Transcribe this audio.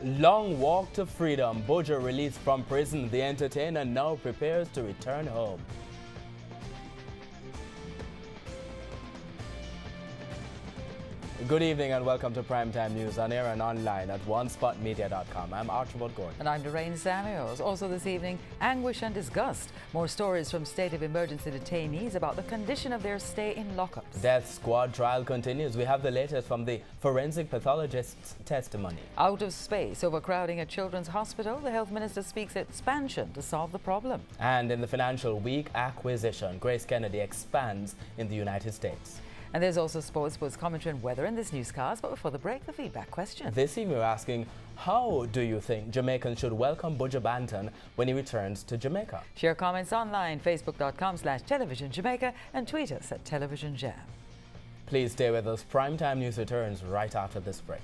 Long walk to freedom. Buja released from prison. The entertainer now prepares to return home. Good evening and welcome to Primetime News on air and online at onespotmedia.com. I'm Archibald Gordon. And I'm Lorraine Samuels. Also this evening, anguish and disgust. More stories from state of emergency detainees about the condition of their stay in lockups. Death squad trial continues. We have the latest from the forensic pathologist's testimony. Out of space, overcrowding at Children's Hospital. The health minister speaks expansion to solve the problem. And in the financial week, acquisition. Grace Kennedy expands in the United States. And there's also sports commentary and weather in this newscast. But before the break, the feedback question. This evening we're asking, how do you think Jamaicans should welcome Buja Banton when he returns to Jamaica? Share comments online, facebook.com/Television Jamaica, and tweet us at Television Jam. Please stay with us. Primetime News returns right after this break.